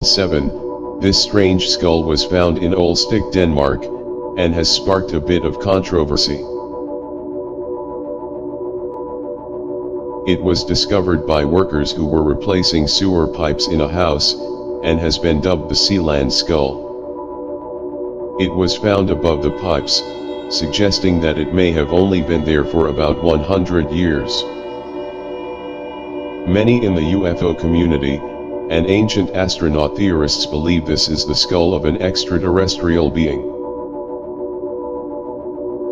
2007, this strange skull was found in Olstik, Denmark, and has sparked a bit of controversy. It was discovered by workers who were replacing sewer pipes in a house, and has been dubbed the Sealand skull. It was found above the pipes, suggesting that it may have only been there for about 100 years. Many in the UFO community, and ancient astronaut theorists believe this is the skull of an extraterrestrial being.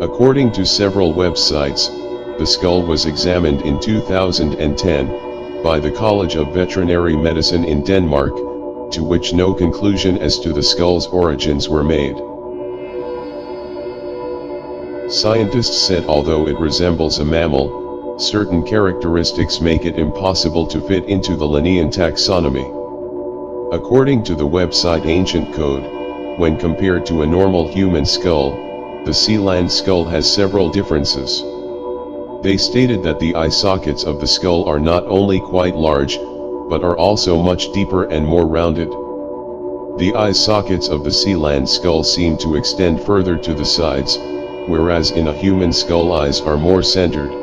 According to several websites, the skull was examined in 2010 by the College of Veterinary Medicine in Denmark, to which no conclusion as to the skull's origins were made. Scientists said although it resembles a mammal, certain characteristics make it impossible to fit into the Linnean taxonomy. According to the website Ancient Code, when compared to a normal human skull, the Sealand skull has several differences. They stated that the eye sockets of the skull are not only quite large, but are also much deeper and more rounded. The eye sockets of the Sealand skull seem to extend further to the sides, whereas in a human skull eyes are more centered.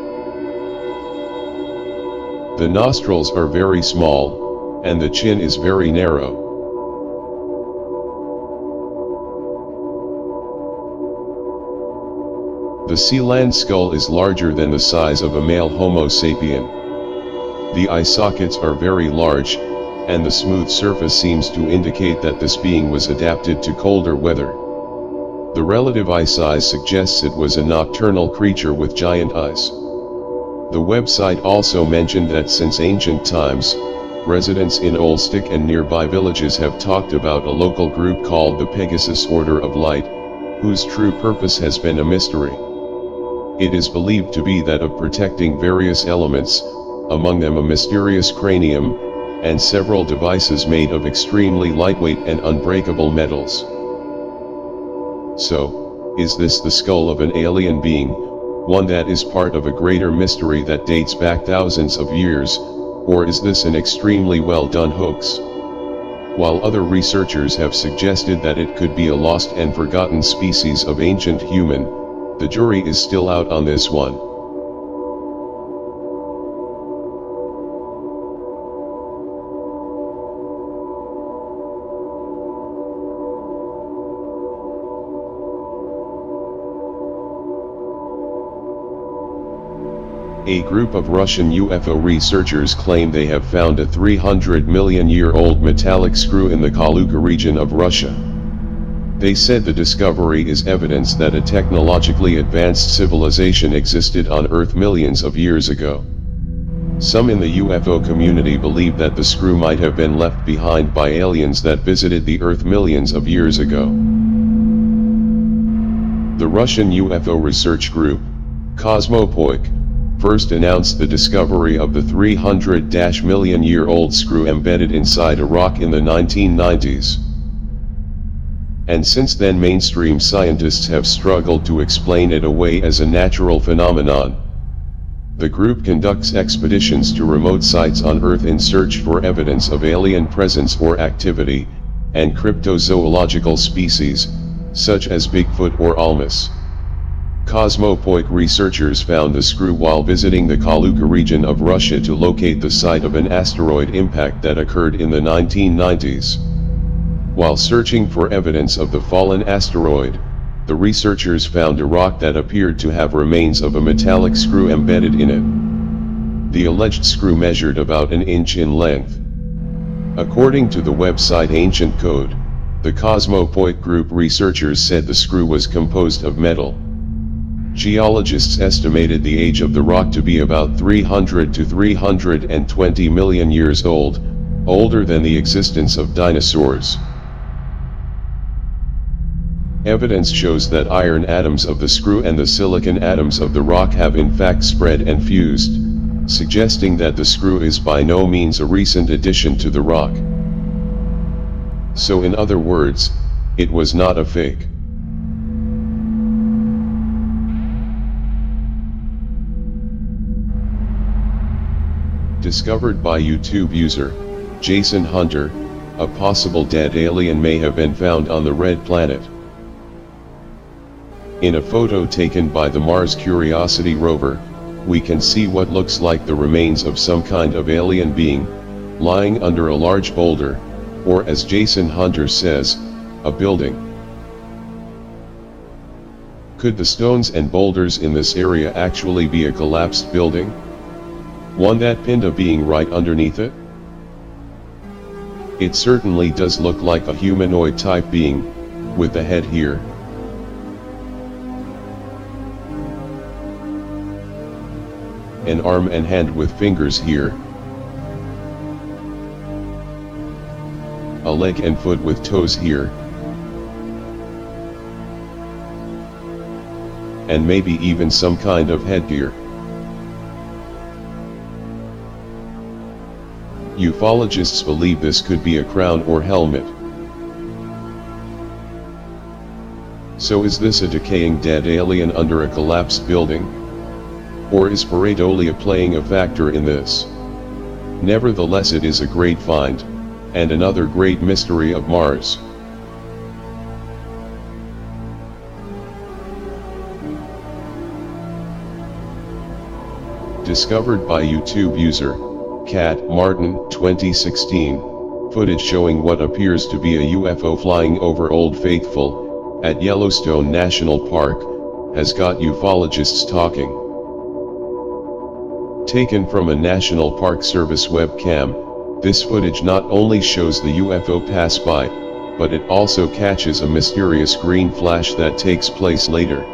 The nostrils are very small, and the chin is very narrow. The Sealand skull is larger than the size of a male Homo sapien. The eye sockets are very large, and the smooth surface seems to indicate that this being was adapted to colder weather. The relative eye size suggests it was a nocturnal creature with giant eyes. The website also mentioned that since ancient times, residents in Olstik and nearby villages have talked about a local group called the Pegasus Order of Light, whose true purpose has been a mystery. It is believed to be that of protecting various elements, among them a mysterious cranium, and several devices made of extremely lightweight and unbreakable metals. So, is this the skull of an alien being, one that is part of a greater mystery that dates back thousands of years, or is this an extremely well done hoax? While other researchers have suggested that it could be a lost and forgotten species of ancient human, the jury is still out on this one. A group of Russian UFO researchers claim they have found a 300-million-year-old metallic screw in the Kaluga region of Russia. They said the discovery is evidence that a technologically advanced civilization existed on Earth millions of years ago. Some in the UFO community believe that the screw might have been left behind by aliens that visited the Earth millions of years ago. The Russian UFO research group, Cosmopoic, first announced the discovery of the 300-million-year-old screw embedded inside a rock in the 1990s. And since then mainstream scientists have struggled to explain it away as a natural phenomenon. The group conducts expeditions to remote sites on Earth in search for evidence of alien presence or activity, and cryptozoological species, such as Bigfoot or Almas. Cosmopoic researchers found the screw while visiting the Kaluga region of Russia to locate the site of an asteroid impact that occurred in the 1990s. While searching for evidence of the fallen asteroid, the researchers found a rock that appeared to have remains of a metallic screw embedded in it. The alleged screw measured about an inch in length. According to the website Ancient Code, the Cosmopoic group researchers said the screw was composed of metal. Geologists estimated the age of the rock to be about 300 to 320 million years old, older than the existence of dinosaurs. Evidence shows that iron atoms of the screw and the silicon atoms of the rock have in fact spread and fused, suggesting that the screw is by no means a recent addition to the rock. So in other words, it was not a fake. Discovered by YouTube user, Jason Hunter, a possible dead alien may have been found on the red planet. In a photo taken by the Mars Curiosity rover, we can see what looks like the remains of some kind of alien being, lying under a large boulder, or as Jason Hunter says, a building. Could the stones and boulders in this area actually be a collapsed building? One that pinned a being right underneath it? It certainly does look like a humanoid type being, with the head here. An arm and hand with fingers here. A leg and foot with toes here. And maybe even some kind of headgear. Ufologists believe this could be a crown or helmet. So is this a decaying dead alien under a collapsed building? Or is pareidolia playing a factor in this? Nevertheless, it is a great find, and another great mystery of Mars. Discovered by YouTube user Cat Martin 2016, footage showing what appears to be a UFO flying over Old Faithful at Yellowstone National Park has got ufologists talking. Taken from a National Park Service webcam, this footage not only shows the UFO pass by, but it also catches a mysterious green flash that takes place later.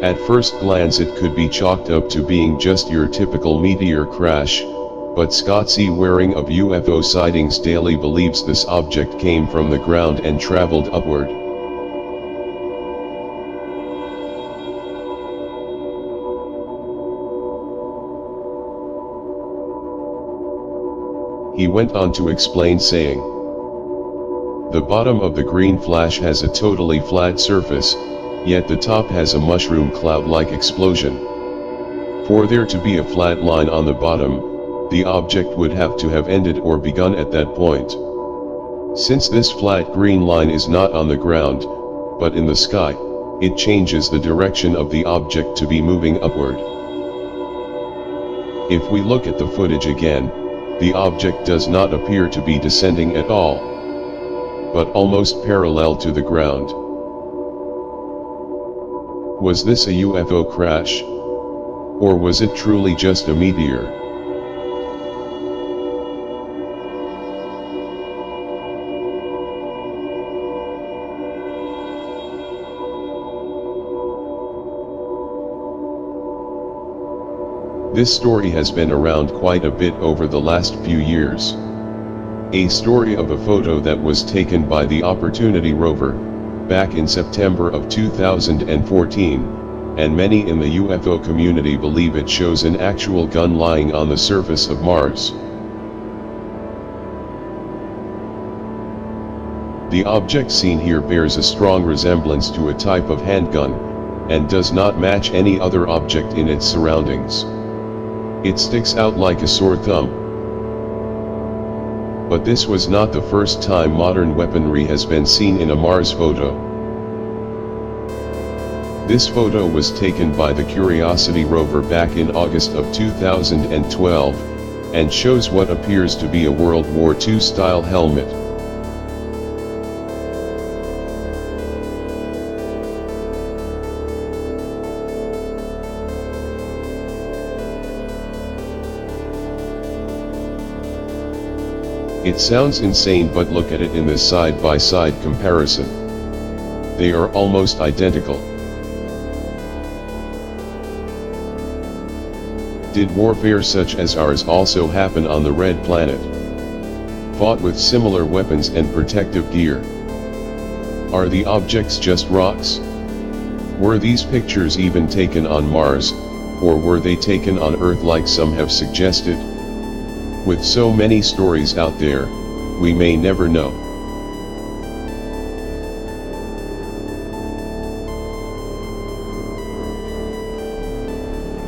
At first glance it could be chalked up to being just your typical meteor crash, but Scott Seawaring of UFO Sightings Daily believes this object came from the ground and traveled upward. He went on to explain, saying, "The bottom of the green flash has a totally flat surface, yet the top has a mushroom cloud-like explosion. For there to be a flat line on the bottom, the object would have to have ended or begun at that point. Since this flat green line is not on the ground, but in the sky, it changes the direction of the object to be moving upward. If we look at the footage again, the object does not appear to be descending at all, but almost parallel to the ground. Was this a UFO crash? Or was it truly just a meteor?" This story has been around quite a bit over the last few years. A story of a photo that was taken by the Opportunity rover back in September of 2014, and many in the UFO community believe it shows an actual gun lying on the surface of Mars. The object seen here bears a strong resemblance to a type of handgun, and does not match any other object in its surroundings. It sticks out like a sore thumb. But this was not the first time modern weaponry has been seen in a Mars photo. This photo was taken by the Curiosity rover back in August of 2012, and shows what appears to be a World War II style helmet. It sounds insane, but look at it in this side-by-side comparison. They are almost identical. Did warfare such as ours also happen on the Red Planet? Fought with similar weapons and protective gear? Are the objects just rocks? Were these pictures even taken on Mars, or were they taken on Earth like some have suggested? With so many stories out there, we may never know.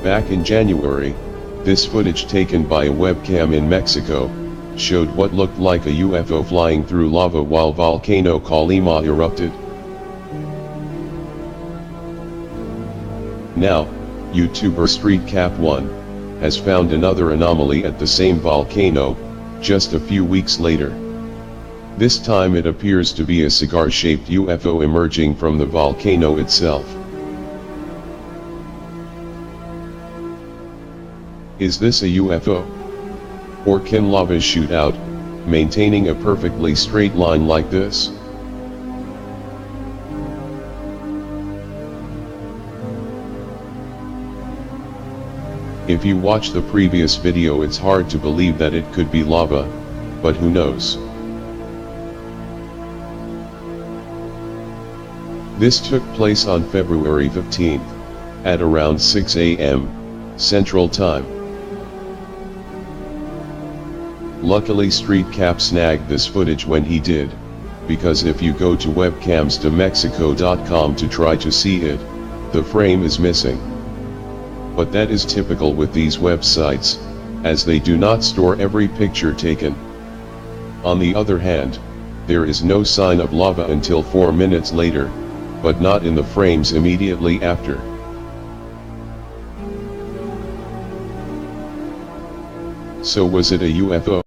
Back in January, this footage taken by a webcam in Mexico, showed what looked like a UFO flying through lava while volcano Colima erupted. Now, YouTuber StreetCap1 has found another anomaly at the same volcano, just a few weeks later. This time it appears to be a cigar-shaped UFO emerging from the volcano itself. Is this a UFO? Or can lava shoot out, maintaining a perfectly straight line like this? If you watch the previous video, it's hard to believe that it could be lava, but who knows? This took place on February 15th, at around 6 a.m. Central Time. Luckily StreetCap snagged this footage when he did, because if you go to webcamsdemexico.com to try to see it, the frame is missing. But that is typical with these websites, as they do not store every picture taken. On the other hand, there is no sign of lava until 4 minutes later, but not in the frames immediately after. So was it a UFO?